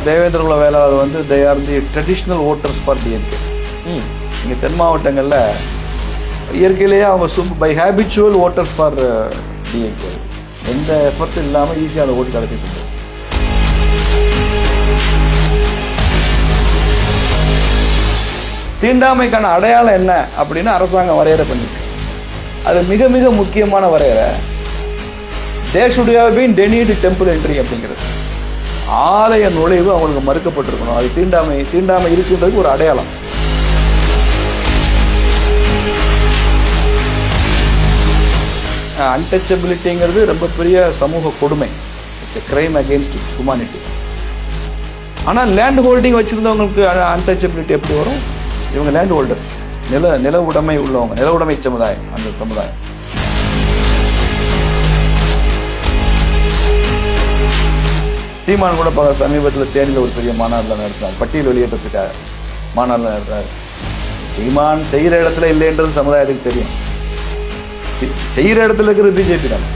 தேவேந்திர குல வேளாளர் வந்து they are the traditional voters for DMK. இங்கே தென் மாவட்டங்களில் இயற்கையிலேயே அவங்க by habitual voters for DMK. எந்த எஃபர்ட்டும் இல்லாமல் ஈஸியாக அந்த ஓட்டு கிடைச்சிட்டு இருக்கு. தீண்டாமைக்கான அடையாளம் என்ன அப்படின்னு அரசாங்கம் வரையறை பண்ணிருக்கு. அது மிக மிக முக்கியமான வரையறை. They should have been denied temple entry அப்படிங்கிறது. ஆலய நுழைவு அவங்களுக்கு மறுக்கப்பட்டிருக்கணும். அது தீண்டாமை இருக்குன்றதுக்கு ஒரு அடையாளம். அன்டச்சபிலிட்டிங்கிறது ரொம்ப பெரிய சமூக கொடுமை. It's a crime against humanity. ஆனால் லேண்ட் ஹோல்டிங் வச்சிருந்தவங்களுக்கு அன்டச்சபிலிட்டி எப்படி வரும்? இவங்க லேண்ட் ஹோல்டர்ஸ், நில உடைமை உள்ளவங்க, நில உடைமை சமுதாயம். அந்த சமுதாயம் சீமான் கூட சமீபத்தில் தேனியில் ஒரு பெரிய மாநாட்டில் நடத்தினார். பட்டியல் வெளியேற்றத்துக்காக மாநாட்டில் நடத்துறாரு. சீமான் செய்கிற இடத்துல இல்லைன்றது சமுதாயத்துக்கு தெரியும். செய்கிற இடத்துல இருக்கிறது பிஜேபி தான்.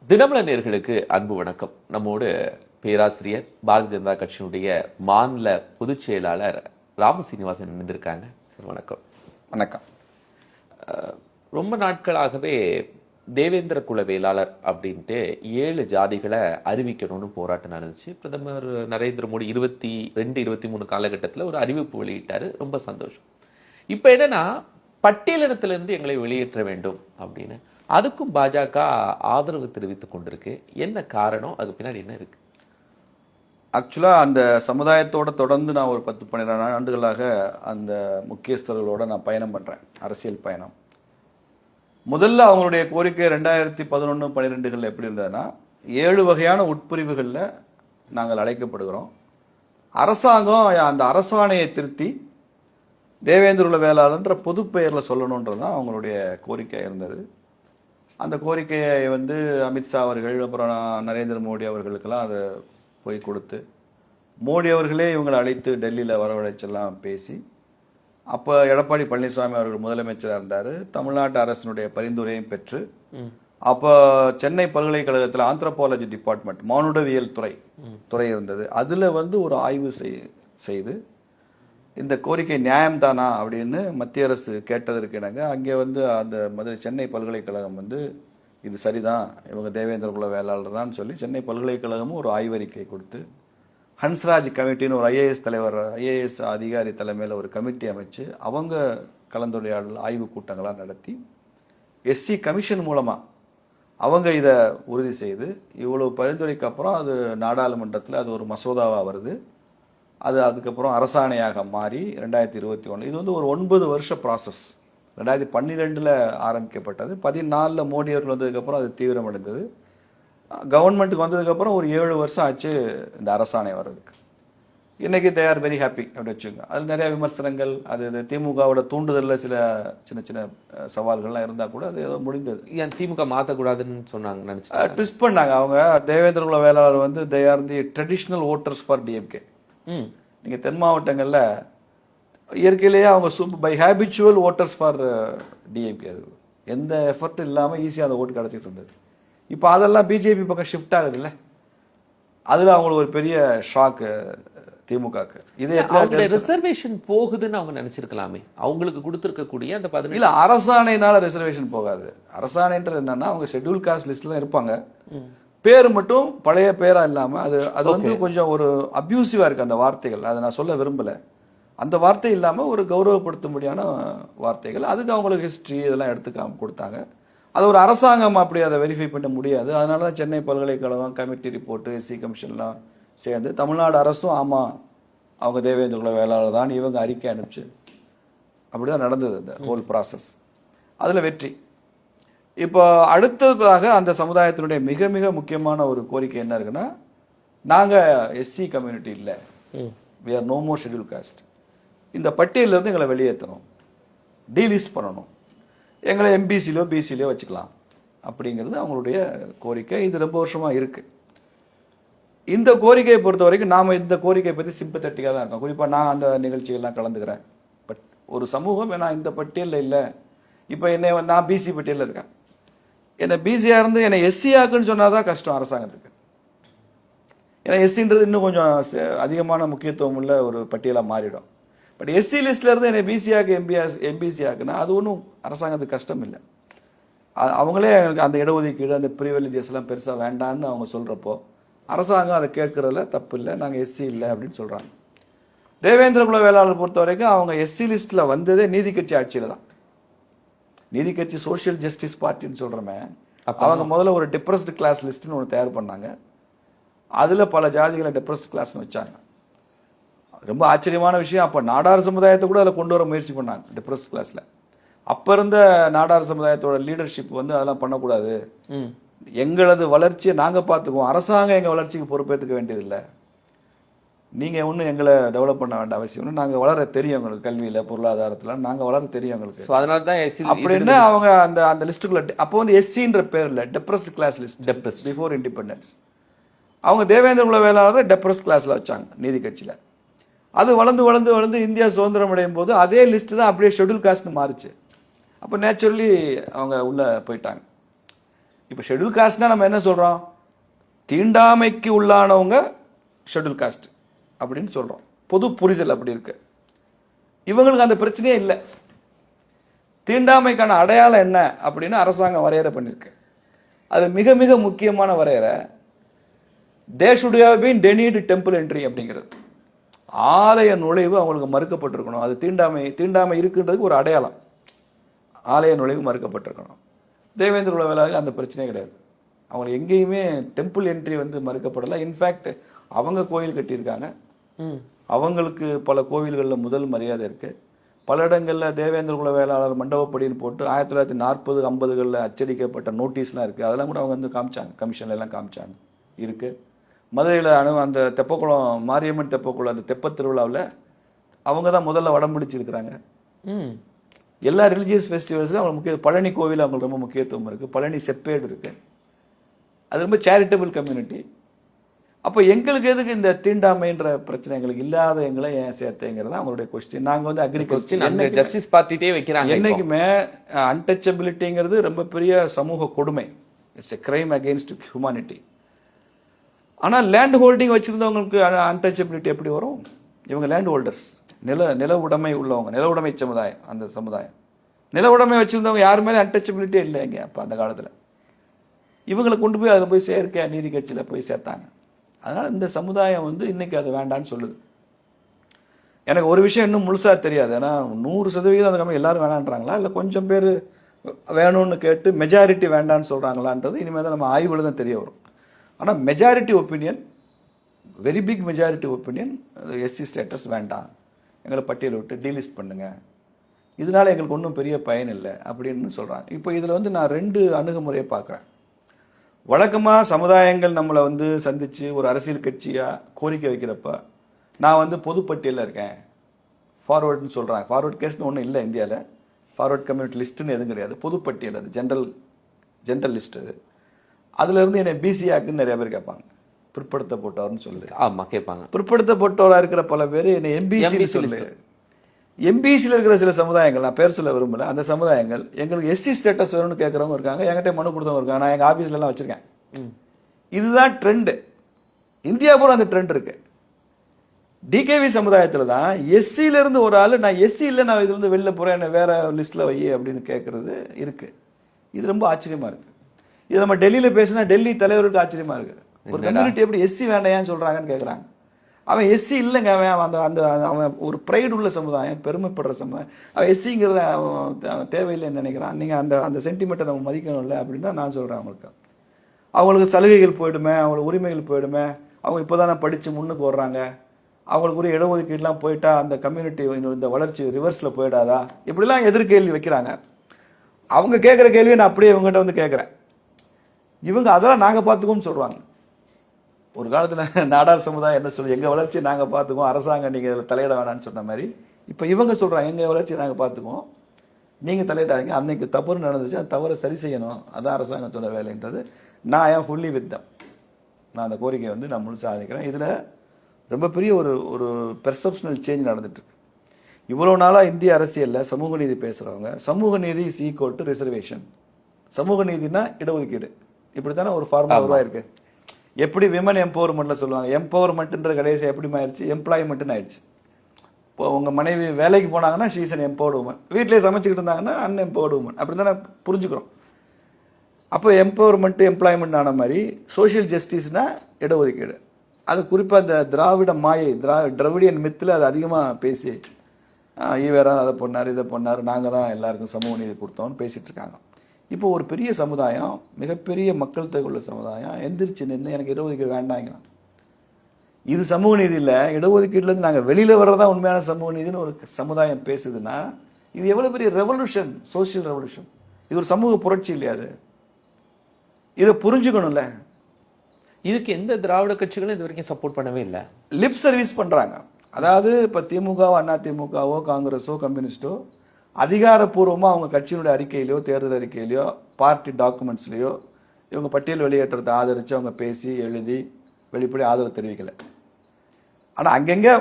தினமலர் நேயர்களுக்கு அன்பு வணக்கம். நம்மோடு பேராசிரியர், பாரதிய ஜனதா கட்சியினுடைய மாநில பொதுச் செயலாளர் ராமசீனிவாசன் இணைந்திருக்காங்க. சார் வணக்கம். வணக்கம். ரொம்ப நாட்களாகவே தேவேந்திர குல வேளாளர் அப்படின்ட்டு 7 ஜாதிகளை அறிவிக்கணும்னு போராட்டம் நடந்துச்சு. பிரதமர் நரேந்திர மோடி 22-23 காலகட்டத்தில் ஒரு அறிவிப்பு வெளியிட்டாரு. ரொம்ப சந்தோஷம். இப்போ என்னன்னா, பட்டியலினத்திலிருந்து எங்களை வெளியேற்ற வேண்டும் அப்படின்னு அதுக்கும் பாஜக ஆதரவு தெரிவித்துக் கொண்டிருக்கு. என்ன காரணம்? அதுக்கு பின்னாடி என்ன இருக்கு? ஆக்சுவலாக அந்த சமுதாயத்தோட தொடர்ந்து நான் ஒரு 10-12 ஆண்டுகளாக அந்த முக்கியஸ்தர்களோட நான் பயணம் பண்ணுறேன், அரசியல் பயணம். முதல்ல அவங்களுடைய கோரிக்கை 2011-12 எப்படி இருந்ததுன்னா, 7 வகையான உட்பிரிவுகளில் நாங்கள் அழைக்கப்படுகிறோம். அரசாங்கம் அந்த அரசாணையை திருத்தி தேவேந்திர குல வேளாளர்ன்ற பொது பெயரில் சொல்லணுன்றது தான் அவங்களுடைய கோரிக்கை இருந்தது. அந்த கோரிக்கையை அமித்ஷா அவர்கள், அப்புறம் நரேந்திர மோடி அவர்களுக்கெல்லாம் அதை போய் கொடுத்து, மோடி அவர்களே இவங்களை அழைத்து டெல்லியில் வரவழைச்செல்லாம் பேசி, அப்போ எடப்பாடி பழனிசாமி அவர்கள் முதலமைச்சராக இருந்தார். தமிழ்நாட்டு அரசினுடைய பரிந்துரையும் பெற்று, அப்போ சென்னை பல்கலைக்கழகத்தில் ஆந்த்ரோபாலஜி டிபார்ட்மெண்ட், மானுடவியல் துறை இருந்தது. அதில் ஒரு ஆய்வு செய்து இந்த கோரிக்கை நியாயம்தானா அப்படின்னு மத்திய அரசு கேட்டதற்கு இணங்க அங்கே அந்த மதுரை சென்னை பல்கலைக்கழகம் இது சரிதான், இவங்க தேவேந்திர குல வேளாளர் தான் சொல்லி சென்னை பல்கலைக்கழகமும் ஒரு ஆய்வறிக்கை கொடுத்து, ஹன்ஸ்ராஜ் கமிட்டின்னு ஒரு ஐஏஎஸ் அதிகாரி தலைமையில் ஒரு கமிட்டி அமைச்சு அவங்க கலந்துரையாடல் ஆய்வு கூட்டங்களாக நடத்தி, எஸ்சி கமிஷன் மூலமாக அவங்க இதை உறுதி செய்து, இவ்வளவு பரிந்துரைக்கு அப்புறம் அது நாடாளுமன்றத்தில் அது ஒரு மசோதாவாக வருது. அது அதுக்கப்புறம் அரசாணையாக மாறி 2021, இது ஒரு 9 வருஷ ப்ராசஸ். 2012 ஆரம்பிக்கப்பட்டது. 14 மோடி அவர்கள் வந்ததுக்கப்புறம் அது தீவிரமடைந்தது. கவர்மெண்ட்டுக்கு வந்ததுக்கப்புறம் ஒரு 7 வருஷம் ஆச்சு இந்த அரசாணை வர்றதுக்கு. இன்னைக்கு தே ஆர் வெரி ஹாப்பி அப்படி வச்சுக்கோங்க. அதில் நிறைய விமர்சனங்கள், அது திமுகவோட தூண்டுதலில் சில சின்ன சின்ன சவால்கள்லாம் இருந்தால் கூட அது ஏதோ முடிந்தது. ஏன் திமுக மாற்றக்கூடாதுன்னு சொன்னாங்க, நினச்சி ட்விஸ்ட் பண்ணாங்க அவங்க. Devendra Kula Vellalar they are the traditional voters for DMK. நீங்கள் தென் மாவட்டங்களில் இயற்கையிலேயே அவங்க by habitual voters for DMK. அது எந்த எஃபர்ட்டும் இல்லாமல் ஈஸியாக அந்த ஓட்டு கிடச்சிட்டு இருந்தது. இப்போ அதெல்லாம் பிஜேபி பக்கம் ஷிஃப்ட் ஆகுதுல்ல, அதில் அவங்களுக்கு ஒரு பெரிய ஷாக்கு திமுகக்கு. இது ரிசர்வேஷன் போகுதுன்னு அவங்க நினைச்சிருக்கலாமே. அவங்களுக்கு கொடுத்துருக்கக்கூடிய அந்த 17 இல்லை, அரசாணையினால ரிசர்வேஷன் போகாது. அரசாணைன்றது என்னன்னா, அவங்க ஷெட்யூல் காஸ்ட் லிஸ்ட்ல தான் இருப்பாங்க. பேர் மட்டும் பழைய பேரா இல்லாமல் அது கொஞ்சம் ஒரு அப்யூசிவா இருக்கு அந்த வார்த்தைகள். அதை நான் சொல்ல விரும்பல. அந்த வார்த்தை இல்லாமல் ஒரு கௌரவப்படுத்தும்படியான வார்த்தைகள், அதுக்கு அவங்களுக்கு ஹிஸ்ட்ரி இதெல்லாம் எடுத்து கொடுத்தாங்க. அது ஒரு அரசாங்கம் அப்படி அதை வெரிஃபை பண்ண முடியாது. அதனால தான் சென்னை பல்கலைக்கழகம் கமிட்டி ரிப்போர்ட்டு, எஸ்சி கமிஷன்லாம் சேர்ந்து தமிழ்நாடு அரசும் ஆமாம் அவங்க தேவேந்திர குல வேளாளர் தான் இவங்க அறிக்கை அனுப்பிச்சு அப்படிதான் நடந்தது அந்த ஹோல் ப்ராசஸ். அதில் வெற்றி. இப்போ அடுத்ததாக அந்த சமுதாயத்தினுடைய மிக மிக முக்கியமான ஒரு கோரிக்கை என்ன இருக்குன்னா, நாங்கள் எஸ்சி கம்யூனிட்டி இல்லை, we are no more schedule caste, இந்த பட்டியலிருந்து எங்களை வெளியேற்றணும், டீலிஸ்ட் பண்ணணும், எங்களை எம்பிசிலையோ பிசிலையோ வச்சுக்கலாம் அப்படிங்கிறது அவங்களுடைய கோரிக்கை. இது ரொம்ப வருஷமாக இருக்குது. இந்த கோரிக்கையை பொறுத்த வரைக்கும் நாம் இந்த கோரிக்கையை பற்றி சிம்பத்தட்டிக்காக தான் இருக்கோம். குறிப்பாக நான் அந்த நிகழ்ச்சிகள்லாம் கலந்துக்கிறேன். பட் ஒரு சமூகம் நான் இந்த பட்டியலில் இல்லை, இப்போ என்னை நான் பிசி பட்டியலில் இருக்கேன், என்னை பிசியாக இருந்து என்னை எஸ்சி ஆக்குன்னு சொன்னால் தான் கஷ்டம் அரசாங்கத்துக்கு. ஏன்னா எஸ்சின்றது இன்னும் கொஞ்சம் அதிகமான முக்கியத்துவம் உள்ள ஒரு பட்டியலாக மாறிடும். பட் எஸ்சி லிஸ்ட்ல இருந்து என்னை பிசிஆக்கு எம்பிசி ஆக்குனா அது ஒன்றும் அரசாங்கத்துக்கு கஷ்டம் இல்லை. அவங்களே அந்த இடஒதுக்கீடு அந்த ப்ரிவிலேஜஸ் எல்லாம் பெருசாக வேண்டான்னு அவங்க சொல்கிறப்போ அரசாங்கம் அதை கேட்கறதுல தப்பு இல்லை, நாங்கள் எஸ்சி இல்லை அப்படின்னு சொல்கிறாங்க. தேவேந்திர குல வேளாளர் பொறுத்த வரைக்கும் அவங்க எஸ்சி லிஸ்ட்டில் வந்ததே நீதி கட்சி ஆட்சியில் தான். நீதி கட்சி சோஷியல் ஜஸ்டிஸ் பார்ட்டின்னு சொல்கிறோமே, அவங்க முதல்ல ஒரு டிப்ரெஸ்டு கிளாஸ் லிஸ்ட்னு ஒன்று தயார் பண்ணாங்க. அதில் பல ஜாதிகளை டிப்ரெஸ்ட் கிளாஸ்னு வச்சாங்க. ரொம்ப ஆச்சரியமான விஷயம், அப்போ நாடார் சமுதாயத்தை கூட அதில் கொண்டு வர முயற்சி பண்ணாங்க டிப்ரெஸ்ட் கிளாஸில். அப்போ இருந்த நாடார் சமுதாயத்தோட லீடர்ஷிப் வந்து அதெல்லாம் பண்ணக்கூடாது, எங்களது வளர்ச்சியை நாங்கள் பார்த்துக்குவோம், அரசாங்கம் எங்கள் வளர்ச்சிக்கு பொறுப்பேற்றுக்க வேண்டியதில்லை, நீங்கள் ஒன்றும் எங்களை டெவலப் பண்ண வேண்டிய அவசியம் ஒன்று, நாங்கள் வளர தெரியும் எங்களுக்கு, கல்வியில் பொருளாதாரத்தில் நாங்கள் வளர தெரியும் எங்களுக்கு, அதனால தான் அப்படின்னு அவங்க அந்த அந்த லிஸ்ட்டுக்குள்ள அப்போ வந்து எஸ்சின்ற பேரில் டெப்ரெஸ்ட் கிளாஸ் லிஸ்ட், டெப்ரெஸ்ட் பிஃபோர் இண்டிபெண்டன்ஸ், அவங்க தேவேந்திர குல வேளாளர் டெப்ரெஸ்ட் கிளாஸில் வச்சாங்க நீதி கட்சியில். அது வளர்ந்து வளர்ந்து வளர்ந்து இந்தியா சுதந்திரம் அடையும் போது அதே லிஸ்ட் தான் அப்படியே ஷெட்யூல் காஸ்ட்னு மாறுச்சு. அப்போ நேச்சுரலி அவங்க உள்ளே போயிட்டாங்க. இப்போ ஷெட்யூல் காஸ்ட்னா நம்ம என்ன சொல்கிறோம், தீண்டாமைக்கு உள்ளானவங்க ஷெட்யூல் காஸ்ட் அப்படின்னு சொல்கிறோம், பொது புரிதல் அப்படி இருக்கு. இவங்களுக்கு அந்த பிரச்சனையே இல்லை. தீண்டாமைக்கான அடையாளம் என்ன அப்படின்னு அரசாங்கம் வரையறை பண்ணியிருக்கு. அது மிக மிக முக்கியமான வரையறை, they should have been denied temple entry அப்படிங்கிறது. ஆலய நுழைவு அவங்களுக்கு மறுக்கப்பட்டிருக்கணும். அது தீண்டாமை இருக்குன்றதுக்கு ஒரு அடையாளம். ஆலய நுழைவு மறுக்கப்பட்டிருக்கணும். தேவேந்திர குல வேளாளருக்கு அந்த பிரச்சனையே கிடையாது. அவங்களுக்கு எங்கேயுமே டெம்பிள் என்ட்ரி வந்து மறுக்கப்படலை. இன்ஃபேக்ட் அவங்க கோயில் கட்டியிருக்காங்க, அவங்களுக்கு பல கோவில்களில் முதல் மரியாதை இருக்கு. பல இடங்களில் தேவேந்திர குல வேளாளர் மண்டபப்படின்னு போட்டு 1940-50களில் அச்சடிக்கப்பட்ட நோட்டீஸ்லாம் இருக்குது. அதெல்லாம் கூட அவங்க வந்து காமிச்சாங்க, கமிஷன்ல எல்லாம் காமிச்சாங்க இருக்கு. மதுரையில் அந்த தெப்பக்குளம் மாரியம்மன் தெப்பக்குளம் அந்த தெப்ப திருவிழாவில் அவங்க தான் முதல்ல வடம் பிடிச்சிருக்கிறாங்க. எல்லா ரிலிஜியஸ் ஃபெஸ்டிவல்ஸ்லையும் அவங்க முக்கிய பழனி கோவில் அவங்களுக்கு ரொம்ப முக்கியத்துவம் இருக்குது, பழனி செப்பேடு இருக்கு, அது ரொம்ப சேரிட்டபிள் கம்யூனிட்டி. அப்போ எங்களுக்கு எதுக்கு இந்த தீண்டாமைன்ற பிரச்சனை, எங்களுக்கு இல்லாத எங்களை ஏன் சேர்த்தேங்கிறதா அவங்களுடைய கொஸ்டின். நாங்கள் வந்து அக்ரிகல்ச்சர் ஜஸ்டிஸ் பார்ட்டிட்டே வைக்கிறாங்க. என்னைக்குமே அன்டச்சபிலிட்டிங்கிறது ரொம்ப பெரிய சமூக கொடுமை, it's a crime against humanity. ஆனால் லேண்ட் ஹோல்டிங் வச்சிருந்தவங்களுக்கு அன்டச்சபிலிட்டி எப்படி வரும்? இவங்க லேண்ட் ஹோல்டர்ஸ், நில உடைமை உள்ளவங்க, நில உடைமை சமுதாயம். அந்த சமுதாயம் நில உடைமை வச்சிருந்தவங்க யாருமே அன்டச்சபிலிட்டியே இல்லைங்க அப்போ அந்த காலத்தில். இவங்களை கொண்டு போய் அதில் போய் சேர்க்க நீதி கட்சியில் போய் சேர்த்தாங்க. அதனால் இந்த சமுதாயம் வந்து இன்னைக்கு அது வேண்டான்னு சொல்லுது. எனக்கு ஒரு விஷயம் இன்னும் முழுசாக தெரியாது, ஏன்னா 100% அந்த கம்மி எல்லாரும் வேணான்றாங்களா இல்லை கொஞ்சம் பேர் வேணும்னு கேட்டு மெஜாரிட்டி வேண்டான்னு சொல்கிறாங்களான்றது இனிமேல் தான் நம்ம ஆய்வுல தான் தெரிய வரும். ஆனால் majority opinion, very big majority opinion, SC status வேண்டாம், எங்களை பட்டியலை விட்டு டீலிஸ்ட் பண்ணுங்க, இதனால எங்களுக்கு ஒன்றும் பெரிய பயன் இல்லை அப்படின்னு சொல்கிறாங்க. இப்போ இதில் வந்து நான் 2 அணுகுமுறையை பார்க்குறேன். வழக்கமாக சமுதாயங்கள் நம்மளை வந்து சந்தித்து ஒரு அரசியல் கட்சியாக கோரிக்கை வைக்கிறப்ப நான் வந்து பொதுப்பட்டியலில் இருக்கேன், ஃபார்வர்டுன்னு சொல்கிறாங்க. ஃபார்வர்ட் கேஸ்னு ஒன்றும் இல்லை இந்தியாவில், ஃபார்வர்ட் கம்யூனிட்டி லிஸ்ட்டுன்னு எதுவும் கிடையாது, பொதுப்பட்டியல், அது ஜென்ரல் லிஸ்ட்டு. அதுலேருந்து என்னை பிசி ஆக்குன்னு நிறைய பேர் கேட்பாங்க, பிற்படுத்தப்பட்டவர்னு சொல்லு. ஆமாம் கேட்பாங்க. பிற்படுத்தப்பட்டவராக இருக்கிற பல பேர் என்னை எம்பிசி சொல்லு. எம்பிசியில் இருக்கிற சில சமுதாயங்கள், நான் பேர் சொல்ல விரும்பல, அந்த சமுதாயங்கள் எங்களுக்கு எஸ்சி ஸ்டேட்டஸ் வேணும்னு கேட்குறவங்க இருக்காங்க, என்கிட்ட மனு கொடுத்தவங்க இருக்காங்க, நான் எங்கள் ஆஃபீஸ்லாம் வச்சுருக்கேன். இதுதான் ட்ரெண்டு, இந்தியா பூரா அந்த ட்ரெண்ட் இருக்கு. டிகேவி சமுதாயத்தில் தான் எஸ்சியிலேருந்து ஒரு ஆள் நான் எஸ்சி இல்லை, நான் இதுலேருந்து வெளில போகிறேன், என்ன வேற லிஸ்ட்டில் வை அப்படின்னு கேட்குறது இருக்கு. இது ரொம்ப ஆச்சரியமாக இருக்குது. இது நம்ம டெல்லியில் பேசினா டெல்லி தலைவருக்கு ஆச்சரியமாக இருக்குது. ஒரு கம்யூனிட்டி எப்படி எஸ்சி வேண்டாயான்னு சொல்கிறாங்கன்னு கேட்குறாங்க. அவன் எஸ்சி இல்லைங்க, அவன் அந்த அவன் ஒரு ப்ரைடு உள்ள சமுதாயம், பெருமைப்படுற சமுதாயம், அவன் எஸ்சிங்கிறத அவன் தேவையில்லைன்னு நினைக்கிறான். நீங்கள் அந்த சென்டிமெண்ட்டை நம்ம மதிக்கணும்ல அப்படின்னு தான் நான் சொல்கிறேன். அவங்களுக்கு சலுகைகள் போயிடுமே, அவங்களுக்கு உரிமைகள் போயிடுமே, அவங்க இப்போ தானே படித்து முன்னுக்கு வர்றாங்க, அவங்களுக்கு ஒரு இடஒதுக்கீடுலாம் போயிட்டா அந்த கம்யூனிட்டி இந்த வளர்ச்சி ரிவர்ஸில் போயிடாதா, இப்படிலாம் எதிர்கேள்வி வைக்கிறாங்க. அவங்க கேட்குற கேள்வியை நான் அப்படியே இவங்ககிட்ட வந்து கேட்குறேன். இவங்க அதெல்லாம் நாங்கள் பார்த்துக்கோன்னு சொல்கிறாங்க. ஒரு காலத்தில் நாடார் சமுதாயம் என்ன சொல்லு, எங்கள் வளர்ச்சியை நாங்கள் பார்த்துக்குவோம், அரசாங்கம் நீங்கள் இதில் தலையிட வேணான்னு சொன்ன மாதிரி இப்போ இவங்க சொல்கிறாங்க, எங்கள் வளர்ச்சியை நாங்கள் பார்த்துக்குவோம், நீங்கள் தலையிடாதீங்க, அன்னைக்கு தவறு நடந்துச்சு, அந்த தவறை சரி செய்யணும், அதான் அரசாங்கத்தோட வேலைன்றது. நான் ஏன் ஃபுல்லி வித் தம், நான் அந்த கோரிக்கையை வந்து நான் முழு சாதிக்கிறேன். இதில் ரொம்ப பெரிய ஒரு பெர்செப்ஷனல் சேஞ்ச் நடந்துட்டுருக்கு. இவ்வளோ நாளாக இந்திய அரசியலில் சமூக நீதி பேசுகிறவங்க, சமூக நீதி இஸ் ஈக்குவல் டு ரிசர்வேஷன், சமூக நீதினா இடஒதுக்கீடு. இப்படித்தானே ஒரு ஃபார்முலா உருவாயிருக்கு. எப்படி விமன் எம்பவர்மெண்ட்ல சொல்லுவாங்க, எம்பவர்மெண்ட்ன்ற கடைசி எப்படி ஆயிடுச்சு, எம்ப்ளாய்மெண்ட்னு ஆயிடுச்சு. இப்போ உங்க மனைவி வேலைக்கு போனாங்கன்னா ஷீஸ் அன் எம்பவர்டு உமன், வீட்டிலேயே சமைச்சிக்கிட்டு இருந்தாங்கன்னா அன்எம்பவர்டு உமன், அப்படி தானே புரிஞ்சுக்கிறோம். அப்போ எம்பவர்மெண்ட் எம்ப்ளாய்மெண்ட் ஆன மாதிரி சோஷியல் ஜஸ்டிஸ்னா இடஒதுக்கீடு. அது குறிப்பாக இந்த திராவிட மாயை, திராவிடியன் மித்தில் அது அதிகமாக பேசி ஈவேரா அதை பண்ணார் இதை பண்ணார், நாங்கள் தான் எல்லாருக்கும் சமூக நீதி கொடுத்தோம்னு பேசிட்டு இருக்காங்க. இப்போ ஒரு பெரிய சமுதாயம், மிகப்பெரிய மக்கள் தொகை உள்ள சமுதாயம் எந்திரிச்சு நின்று எனக்கு இடஒதுக்கீடு வேண்டாங்கிறான். இது சமூக நீதி இல்லை, இடஒதுக்கீடுலேருந்து நாங்கள் வெளியில் வர்றதா உண்மையான சமூக நீதினு ஒரு சமுதாயம் பேசுதுன்னா இது எவ்வளோ பெரிய ரெவல்யூஷன், சோசியல் ரெவல்யூஷன். இது ஒரு சமூக புரட்சி இல்லையா? அது இதை புரிஞ்சுக்கணும்ல. இதுக்கு எந்த திராவிட கட்சிகளும் இது வரைக்கும் சப்போர்ட் பண்ணவே இல்லை. லிப் சர்வீஸ் பண்றாங்க. அதாவது இப்போ திமுகவோ அதிமுகவோ காங்கிரஸோ கம்யூனிஸ்டோ அதிகாரப்பூர்வமாக அவங்க கட்சியினுடைய அறிக்கையிலையோ தேர்தல் அறிக்கையிலையோ பார்ட்டி டாக்குமெண்ட்ஸ்லையோ இவங்க பட்டியல் வெளியேற்றத்தை ஆதரித்து அவங்க பேசி எழுதி வெளிப்படை ஆதரவு தெரிவிக்கலை. ஆனால் அங்கங்கே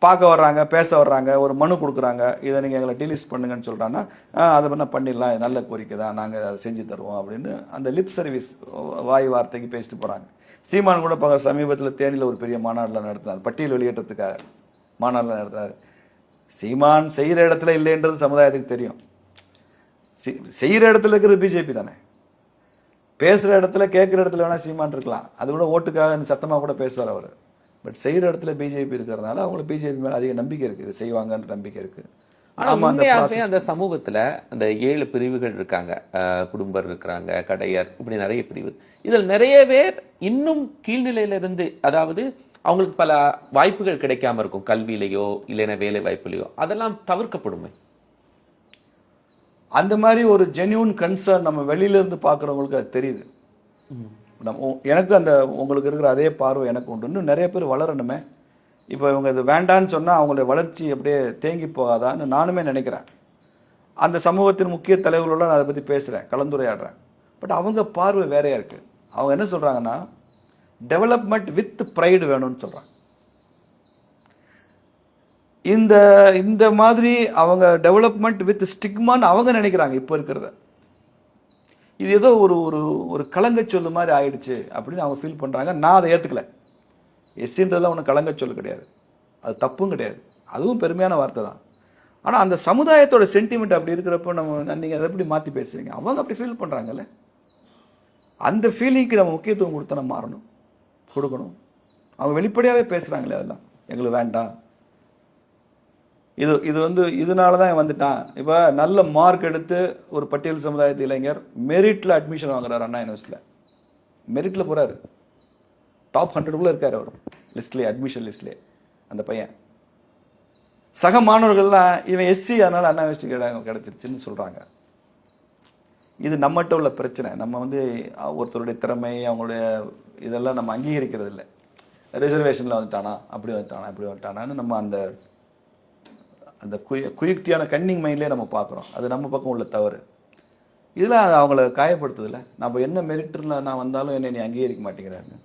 பார்க்க வர்றாங்க, பேச வர்றாங்க, ஒரு மனு கொடுக்குறாங்க, இதை நீங்கள் எங்களை டீலிஸ்ட் பண்ணுங்கன்னு சொல்கிறாங்கன்னா அதை பண்ணால் பண்ணிடலாம், இது நல்ல கோரிக்கை தான், நாங்கள் அதை செஞ்சு தருவோம் அப்படின்னு அந்த லிப் சர்வீஸ் வாய் வார்த்தைக்கு பேசிட்டு போகிறாங்க. சீமான் கூட சமீபத்தில் தேனியில் ஒரு பெரிய மாநாட்டில் நடத்தினார், பட்டியல் வெளியேற்றத்துக்காக மாநாட்டில் நடத்தினார். சீமான் செய்கிற இடத்துல இல்லைன்றது சமுதாயத்துக்கு தெரியும். செய்கிற இடத்துல இருக்கிறது பிஜேபி தானே. பேசுகிற இடத்துல கேட்குற இடத்துல வேணால் சீமான் இருக்கலாம், அது கூட ஓட்டுக்காக சத்தமாக கூட பேசுவார் அவர். பட் செய்கிற இடத்துல பிஜேபி இருக்கிறதுனால அவங்களுக்கு பிஜேபி மேலே அதிக நம்பிக்கை இருக்குது, இது செய்வாங்கன்ற நம்பிக்கை இருக்குது. அந்த சமூகத்துல அந்த 7 பிரிவுகள் இருக்காங்க, குடும்பர் இருக்கிறாங்க, கடையர், இப்படி நிறைய பிரிவு. இதில் நிறைய பேர் இன்னும் கீழ்நிலையில இருந்து, அதாவது அவங்களுக்கு பல வாய்ப்புகள் கிடைக்காம இருக்கும், கல்வியிலையோ இல்லைன்னா வேலை வாய்ப்புலையோ, அதெல்லாம் தவிர்க்கப்படுமே. அந்த மாதிரி ஒரு ஜென்யூன் கன்சர்ன் நம்ம வெளியில இருந்து பார்க்குறவங்களுக்கு அது தெரியுது. எனக்கு அந்த உங்களுக்கு இருக்கிற அதே பார்வை எனக்கு உண்டு. இன்னும் நிறைய பேர் வளரணுமே. இப்போ இவங்க இது வேண்டான்னு சொன்னால் அவங்களுடைய வளர்ச்சி அப்படியே தேங்கி போகாதான்னு நானுமே நினைக்கிறேன். அந்த சமூகத்தின் முக்கிய தலைவர்களோட நான் அதை பற்றி பேசுகிறேன், கலந்துரையாடுறேன். பட் அவங்க பார்வை வேறையா இருக்குது. அவங்க என்ன சொல்கிறாங்கன்னா டெவலப்மெண்ட் வித் ப்ரைடு வேணும்னு சொல்கிறாங்க. இந்த மாதிரி அவங்க டெவலப்மெண்ட் வித் ஸ்டிக்மான்னு அவங்க நினைக்கிறாங்க இப்போ இருக்கிறத. இது ஏதோ ஒரு ஒரு கலங்க சொல்லு மாதிரி ஆயிடுச்சு அப்படின்னு அவங்க ஃபீல் பண்ணுறாங்க. நான் அதை ஏற்றுக்கல. எஸ்சின்றதுலாம் ஒன்றும் கலங்க சொல்லு கிடையாது, அது தப்பும் கிடையாது, அதுவும் பெருமையான வார்த்தை தான். ஆனால் அந்த சமுதாயத்தோட சென்டிமெண்ட் அப்படி இருக்கிறப்போ நீங்கள் அதை எப்படி மாற்றி பேசுவீங்க? அவங்க அப்படி ஃபீல் பண்ணுறாங்கல்ல, அந்த ஃபீலிங்க்கு நம்ம முக்கியத்துவம் கொடுத்தா நம்ம மாறணும், கொடுக்கணும். அவங்க வெளிப்படையாகவே பேசுகிறாங்களே, அதெல்லாம் எங்களுக்கு வேண்டாம், இதனால தான் வந்துட்டான். இப்போ நல்ல மார்க் எடுத்து ஒரு பட்டியல் சமுதாயத்து இளைஞர் மெரிட்டில் அட்மிஷன் வாங்குறாரு அண்ணா யூனிவர்சிட்டியில், மெரிட்டில் போகிறாரு, டாப் 100 இருக்காரு அவர் லிஸ்ட்லேயே, அட்மிஷன் லிஸ்ட்லேயே. அந்த பையன் சக மாணவர்கள்லாம் இவன் எஸ்சி அதனால அண்ணா யூனிவர்சிட்டி கிடைச்சிருச்சுன்னு சொல்கிறாங்க. இது நம்மகிட்ட உள்ள பிரச்சனை. நம்ம ஒருத்தருடைய திறமை, அவங்களுடைய இதெல்லாம் நம்ம அங்கீகரிக்கிறது இல்லை. ரிசர்வேஷனில் வந்துட்டானா, அப்படி வந்துட்டானா, இப்படி வந்துட்டானான்னு நம்ம அந்த குயுக்தியான கன்னிங் மைண்ட்லேயே நம்ம பார்க்குறோம். அது நம்ம பக்கம் உள்ள தவறு. இதெல்லாம் அவங்கள காயப்படுத்துதில்ல. நம்ம என்ன மெரிட்டில் நான் வந்தாலும் என்னை நீ அங்கீகரிக்க மாட்டேங்கிறாங்க.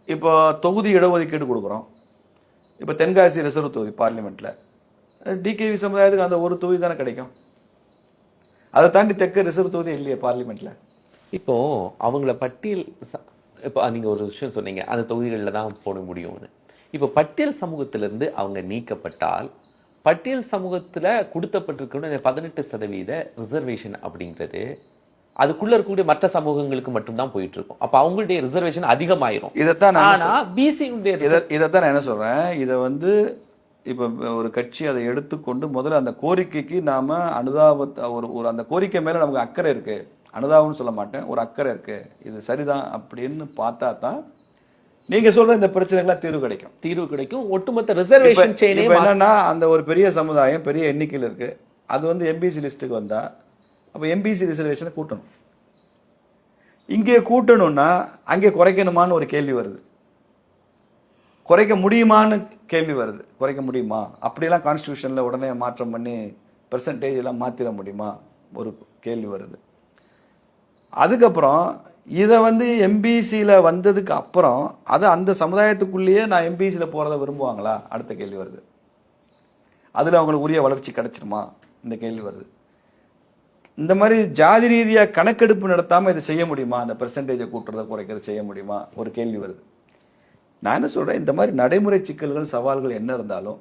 இப்போ தொகுதி இடஒதுக்கீடு கொடுக்குறோம். இப்போ தென்காசி ரிசர்வ் தொகுதி பார்லிமெண்ட்டில் டிகேவி சமுதாயத்துக்கு அந்த ஒரு தொகுதி தானே கிடைக்கும். அதை தாண்டி தெற்கு ரிசர்வ் தொகுதி இல்லையே பார்லிமெண்ட்டில். இப்போ அவங்கள பட்டியல், இப்போ நீங்கள் ஒரு விஷயம் சொன்னீங்க, அந்த தொகுதிகளில் தான் போட முடியும்னு. இப்போ பட்டியல் சமூகத்திலிருந்து அவங்க நீக்கப்பட்டால், பட்டியல் சமூகத்தில் கொடுத்தப்பட்டிருக்கிற 18% ரிசர்வேஷன் அப்படிங்கிறது அதுக்குள்ள இருக்கக்கூடிய மற்ற சமூகங்களுக்கு மட்டும்தான் போயிட்டு இருக்கும். அப்ப அவங்களுடைய ரிசர்வேஷன் அதிகமாயிரும். இதைத்தான் இதைத்தான் நான் என்ன சொல்றேன், இதை இப்ப ஒரு கட்சி அதை எடுத்துக்கொண்டு முதல்ல அந்த கோரிக்கைக்கு நாம அனுதாபத்தை ஒரு அந்த கோரிக்கை மேல நமக்கு அக்கறை இருக்கு, அனுதாபம்னு சொல்ல மாட்டேன், ஒரு அக்கறை இருக்கு, இது சரிதான் அப்படின்னு பார்த்தா தான் நீங்க சொல்ற இந்த பிரச்சனைகள்லாம் தீர்வு கிடைக்கும். ஒட்டுமொத்த ரிசர்வேஷன் செயினே என்னன்னா அந்த ஒரு பெரிய சமுதாயம் பெரிய எண்ணிக்கையில் இருக்கு, அது எம்பிசி லிஸ்ட்டுக்கு வந்தா அப்ப எம்பிசி ரிசர்வேஷனை கூட்டணும். இங்கே கூட்டணும்னா அங்கே குறைக்கணுமான்னு ஒரு கேள்வி வருது, குறைக்க முடியுமான்னு கேள்வி வருது. குறைக்க முடியுமா? அப்படியெல்லாம் கான்ஸ்டியூஷன்ல உடனே மாற்றம் பண்ணி பெர்சன்டேஜ் எல்லாம் மாத்திர முடியுமா ஒரு கேள்வி வருது. அதுக்கப்புறம் இதை எம்பிசியில் வந்ததுக்கு அப்புறம் அதை அந்த சமுதாயத்துக்குள்ளேயே நான் எம்பிசியில் போகிறத விரும்புவாங்களா அடுத்த கேள்வி வருது. அதில் அவங்களுக்கு உரிய வளர்ச்சி கிடைச்சிருமா இந்த கேள்வி வருது. இந்த மாதிரி ஜாதி ரீதியா கணக்கெடுப்பு நடத்தாம இதை செய்ய முடியுமா? அந்த பெர்சன்டேஜை கூட்டுறதை குறைக்கிறது செய்ய முடியுமா? ஒரு கேள்வி வருது. நான் என்ன சொல்றேன், இந்த மாதிரி நடைமுறை சிக்கல்கள் சவால்கள் என்ன இருந்தாலும்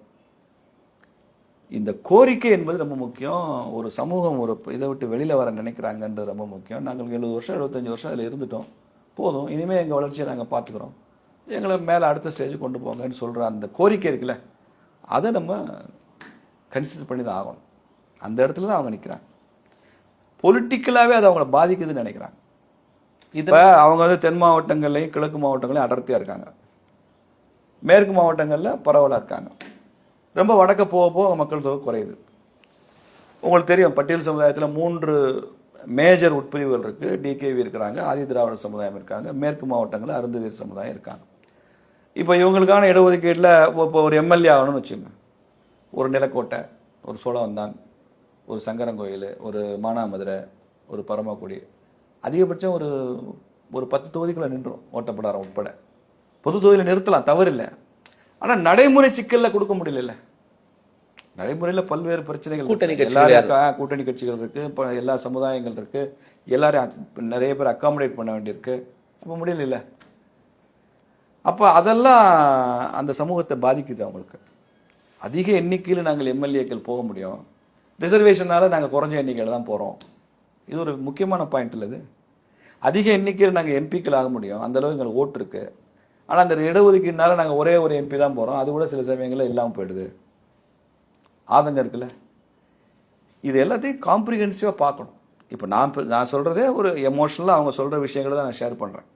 இந்த கோரிக்கை என்பது ரொம்ப முக்கியம். ஒரு சமூகம் ஒரு இதை விட்டு வெளியில வர நினைக்கிறாங்கன்றது ரொம்ப முக்கியம். நாங்கள் 70 வருஷம் 75 வருஷம் அதில் இருந்துட்டோம், போதும், இனிமே எங்க வளர்ச்சியை நாங்கள் பார்த்துக்கிறோம், எங்களை மேலே அடுத்த ஸ்டேஜ் கொண்டு போங்கன்னு சொல்ற அந்த கோரிக்கை இருக்குல்ல, அதை நம்ம கன்சிடர் பண்ணி தான் ஆகணும். அந்த இடத்துல தான் அவங்க நிற்கிறாங்க. பொலிட்டிக்கலாகவே அது அவங்கள பாதிக்குதுன்னு நினைக்கிறாங்க. இப்போ அவங்க வந்து தென் மாவட்டங்கள்லையும் கிழக்கு மாவட்டங்களையும் அடர்த்தியாக இருக்காங்க, மேற்கு மாவட்டங்களில் பரவலாக இருக்காங்க. ரொம்ப வடக்க போக போக மக்கள் தொகை குறையுது. உங்களுக்கு தெரியும், பட்டியல் சமுதாயத்தில் 3 மேஜர் உட்பிரிவுகள் இருக்குது. டிகேவி இருக்கிறாங்க, ஆதி திராவிட சமுதாயம் இருக்காங்க, மேற்கு மாவட்டங்களில் அருந்ததியர் சமுதாயம் இருக்காங்க. இப்போ இவங்களுக்கான இடஒதுக்கீட்டில் இப்போ ஒரு எம்எல்ஏ ஆகணும்னு வச்சுங்க, ஒரு நிலக்கோட்டை, ஒரு சோழவந்தான், ஒரு சங்கரங்கோயில், ஒரு மானாமதுரை, ஒரு பரமக்குடி, அதிகபட்சம் ஒரு 10 தொகுதிக்குள்ள நின்றோம், ஓட்டப்படாரம் உட்பட. பொது தொகுதியில் நிறுத்தலாம், தவறு இல்லை. ஆனால் நடைமுறை சிக்கலில் கொடுக்க முடியல. நடைமுறையில் பல்வேறு பிரச்சனைகள், எல்லாரும் கூட்டணி கட்சிகள் இருக்கு, இப்போ எல்லா சமுதாயங்கள் இருக்கு, எல்லாரும் நிறைய பேர் அக்காமடேட் பண்ண வேண்டியிருக்கு, அப்போ முடியல. அப்போ அதெல்லாம் அந்த சமூகத்தை பாதிக்குது. அவங்களுக்கு அதிக எண்ணிக்கையில் நாங்கள் எம்எல்ஏக்கள் போக முடியும், ரிசர்வேஷனால நாங்கள் குறைஞ்ச எண்ணிக்கையில் தான் போகிறோம். இது ஒரு முக்கியமான பாயிண்ட் இல்லை. இது அதிக எண்ணிக்கையில் நாங்கள் எம்பிக்கள் ஆக முடியும், அந்த அளவு எங்களுக்கு ஓட்டு இருக்கு. ஆனால் அந்த இடஒதுக்கீடுனால நாங்கள் ஒரே ஒரு எம்பி தான் போகிறோம், அது கூட சில சமயங்களில் இல்லாமல் போயிடுது. ஆதங்கம் இருக்குல்ல. இது எல்லாத்தையும் காம்ப்ரிஹென்சிவாக பார்க்கணும். இப்போ நான் சொல்கிறதே ஒரு எமோஷனலாக அவங்க சொல்கிற விஷயங்களை தான் நான் ஷேர் பண்ணுறேன்.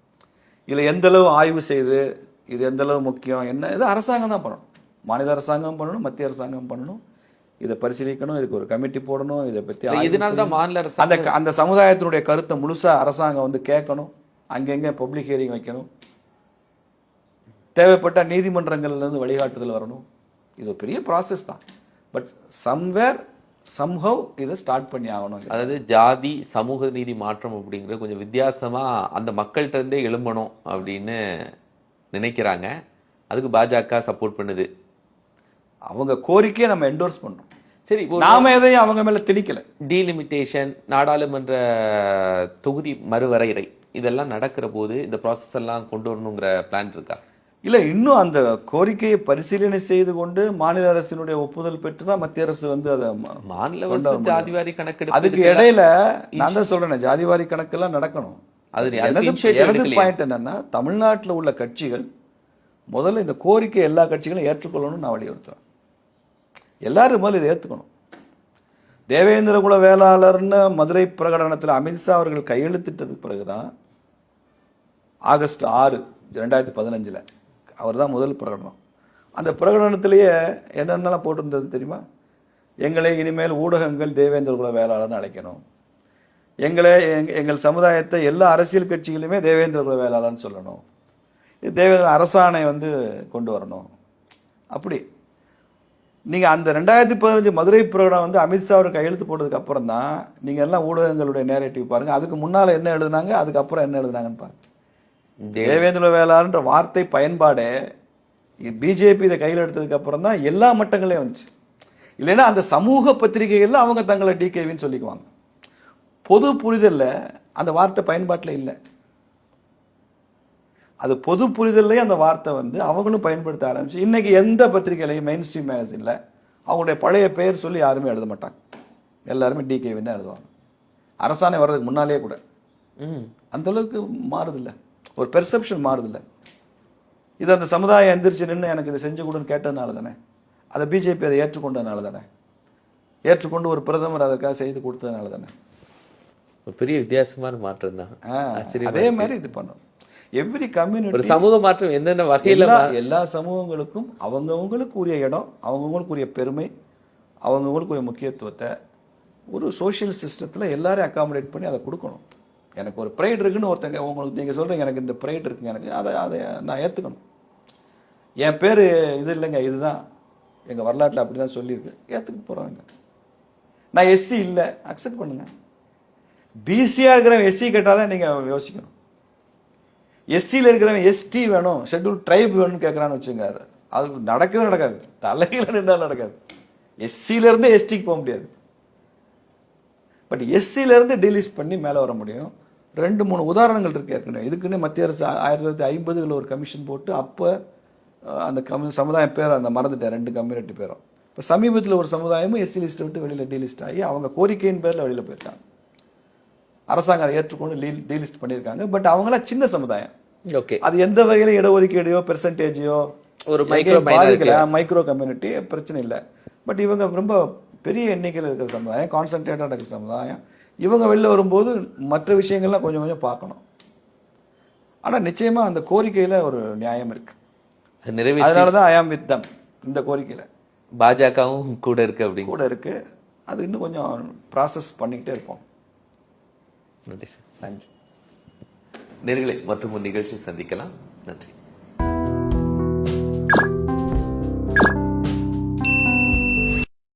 இதில் எந்தளவு ஆய்வு செய்து இது எந்தளவு முக்கியம் என்ன, இது அரசாங்கம் தான் பண்ணணும். மாநில அரசாங்கம் பண்ணணும், மத்திய அரசாங்கம் பண்ணணும். இதை பரிசீலிக்கணும், இதுக்கு ஒரு கமிட்டி போடணும், இதை பற்றி அந்த சமுதாயத்தினுடைய கருத்தை முழுசாக அரசாங்கம் வந்து கேட்கணும், அங்கங்கே பப்ளிக் ஹியரிங் வைக்கணும், தேவைப்பட்ட நீதிமன்றங்கள்லேருந்து வழிகாட்டுதல் வரணும். இது ஒரு பெரிய ப்ராசஸ் தான். பட் சம்வேர் சம்ஹவ் இதை ஸ்டார்ட் பண்ணி ஆகணும். அதாவது ஜாதி சமூக நீதி மாற்றம் அப்படிங்கிற கொஞ்சம் வித்தியாசமா அந்த மக்கள்கிட்ட இருந்தே எழும்பணும் அப்படின்னு நினைக்கிறாங்க. அதுக்கு பாஜக சப்போர்ட் பண்ணுது. அவங்க கோரிக்கையை நம்ம என்டோர்ஸ் பண்றோம். சரி, நாம எதையும் அவங்க மேல திணிக்கல. டீலிமிட்டேஷன், நாடாளுமன்ற தொகுதி மறுவரையறை, இதெல்லாம் நடக்கிற போது இந்த ப்ராசஸ் எல்லாம் கொண்டு வரணுங்கிற பிளான் இருக்கா? இல்ல, இன்னும் அந்த கோரிக்கையை பரிசீலனை செய்து கொண்டு மாநில அரசினுடைய ஒப்புதல் பெற்று தான் மத்திய அரசு வந்து அதை மாநில அரசு ஜாதிவாரி கணக்கெடுப்பு. அதுக்கு இடையில நான் தான் சொல்றேன், ஜாதிவாரி கணக்கெல்லாம் நடக்கணும். எனது பாயிண்ட் என்னன்னா, தமிழ்நாட்டில் உள்ள கட்சிகள் முதல்ல இந்த கோரிக்கை எல்லா கட்சிகளும் ஏற்றுக்கொள்ளணும்னு நான் வலியுறுத்துறேன். எல்லாரும் முதல்ல இதை ஏற்றுக்கணும். தேவேந்திர குல வேளாளர்னு மதுரை பிரகடனத்தில் அமித்ஷா அவர்கள் கையெழுத்திட்டதுக்கு பிறகுதான் ஆகஸ்ட் 6, 2015 அவர் தான் முதல் பிரகடனம். அந்த பிரகடனத்திலேயே என்னென்னலாம் போட்டிருந்தது தெரியுமா? எங்களை இனிமேல் ஊடகங்கள் தேவேந்திர குல வேளாளர்னு அழைக்கணும், எங்கள் சமுதாயத்தை எல்லா அரசியல் கட்சிகளுமே தேவேந்திர குல வேளாளர்னு சொல்லணும், தேவேந்திர அரசாணை வந்து கொண்டு வரணும். அப்படி நீங்கள் அந்த 2015 மதுரை பிரகடனம் வந்து அமித்ஷா அவர் கையெழுத்து போட்டதுக்கு அப்புறம் தான் நீங்கள் எல்லாம் ஊடகங்களுடைய நேரேட்டிவ் பாருங்கள். அதுக்கு முன்னால் என்ன எழுதுனாங்க, அதுக்கப்புறம் என்ன எழுதுனாங்கன்னு பாருங்க. தேவேந்திர வேளாளர்ன்ற வார்த்தை பயன்பாடே பிஜேபி இதை கையில் எடுத்ததுக்கு அப்புறம் தான் எல்லா மட்டங்களையும் வந்துச்சு. இல்லைன்னா அந்த சமூக பத்திரிகைகள்ல அவங்க தங்களை டிகேவின்னு சொல்லிக்குவாங்க. பொது புரிதல்ல அந்த வார்த்தை பயன்பாட்டில் இல்லை. அது பொது புரிதல்லையே அந்த வார்த்தை வந்து அவங்களும் பயன்படுத்த ஆரம்பிச்சு. இன்னைக்கு எந்த பத்திரிகையிலையும் மெயின் ஸ்ட்ரீம் மேகசின்ல அவங்களுடைய பழைய பெயர் சொல்லி யாருமே எழுத மாட்டாங்க, எல்லாருமே டிகேவின்னு தான் எழுதுவாங்க. அரசாணை வர்றதுக்கு முன்னாலே கூட அந்த அளவுக்கு மாறுதில்ல, ஒரு பெர்செப்ஷன் மாறுதில்ல. இது அந்த சமுதாயம் எந்திரிச்சு நின்று எனக்கு இதை செஞ்சு கொடுன்னு கேட்டதுனால தானே, அதை பிஜேபி அதை ஏற்றுக்கொண்டதுனால தானே, ஏற்றுக்கொண்டு ஒரு பிரதமர் அதற்காக செய்து கொடுத்ததுனால தானே. ஒரு பெரிய வித்தியாசமான மாற்றம் தான். அதே மாதிரி இது பண்ணும். எவ்ரி கம்யூனிட்டி, ஒரு சமூக மாற்றம் என்னென்ன வகையில் எல்லா சமூகங்களுக்கும் அவங்கவுங்களுக்கு உரிய இடம், அவங்கவுங்களுக்கு உரிய பெருமை, அவங்கவுங்களுக்கு உரிய முக்கியத்துவத்தை ஒரு சோஷியல் சிஸ்டத்தில் எல்லாரையும் அக்காமடேட் பண்ணி அதை கொடுக்கணும். எனக்கு ஒரு ப்ரைட் இருக்குன்னு ஒருத்தங்க உங்களுக்கு நீங்கள் சொல்கிறீங்க, எனக்கு இந்த ப்ரைட் இருக்குங்க, எனக்கு அதை நான் ஏற்றுக்கணும். என் பேர் இது இல்லைங்க, இதுதான் எங்கள் வரலாற்றில் அப்படி தான் சொல்லியிருக்கு, ஏற்றுக்க போகிறவங்க. நான் எஸ்சி இல்லை, அக்செப்ட் பண்ணுங்க. பிசியாக இருக்கிறவன் எஸ்சி கேட்டால் தான் நீங்கள் யோசிக்கணும். எஸ்சியில் இருக்கிறவன் எஸ்டி வேணும், ஷெட்யூல் ட்ரைப் வேணும்னு கேட்குறான்னு வச்சுங்க, அது நடக்கவே நடக்காது, தலையில் நின்றால் நடக்காது. எஸ்சியிலேருந்து எஸ்டிக்கு போக முடியாது. பட் எஸ்சில இருந்து டீலிஸ்ட் பண்ணி மேலே வர முடியும். 2-3 உதாரணங்கள் இருக்கு ஏற்கனவே. இதுக்குன்னு மத்திய அரசு 1950களில் ஒரு கமிஷன் போட்டு அப்போ அந்த சமுதாயம் பேர் அந்த மறந்துட்டேன், 2 கம்யூனிட்டி பேரும். இப்போ சமீபத்தில் ஒரு சமுதாயமும் எஸ்சி லிஸ்ட்டை விட்டு வெளியில் டீலிஸ்ட் ஆகி அவங்க கோரிக்கையின் பேரில் வெளியில் போயிருக்காங்க. அரசாங்கம் அதை ஏற்றுக்கொண்டு டீலிஸ்ட் பண்ணியிருக்காங்க. பட் அவங்களாம் சின்ன சமுதாயம். ஓகே, அது எந்த வகையில இடஒதுக்கீடையோ பெர்சன்டேஜோ ஒரு மைக்ரோ கம்யூனிட்டி பிரச்சனை இல்லை. பட் இவங்க ரொம்ப பெரிய எண்ணிக்கையில் இருக்கிற சமுதாயம், கான்சன்ட்ரேட்டடாக இருக்கிற சமுதாயம். இவங்க வெளில வரும்போது மற்ற விஷயங்கள்லாம் கொஞ்சம் கொஞ்சம் பார்க்கணும். ஆனால் நிச்சயமா அந்த கோரிக்கையில் ஒரு நியாயம் இருக்கு. அதனால தான் ஐ ஆம் வித் தம். இந்த கோரிக்கையில் பாஜகவும் கூட இருக்கு அப்படி கூட இருக்கு. அது இன்னும் கொஞ்சம் ப்ராசஸ் பண்ணிக்கிட்டே இருப்போம். நன்றி சார். நன்றி. நேயர்களே, மற்றும் ஒரு நிகழ்ச்சி சந்திக்கலாம். நன்றி.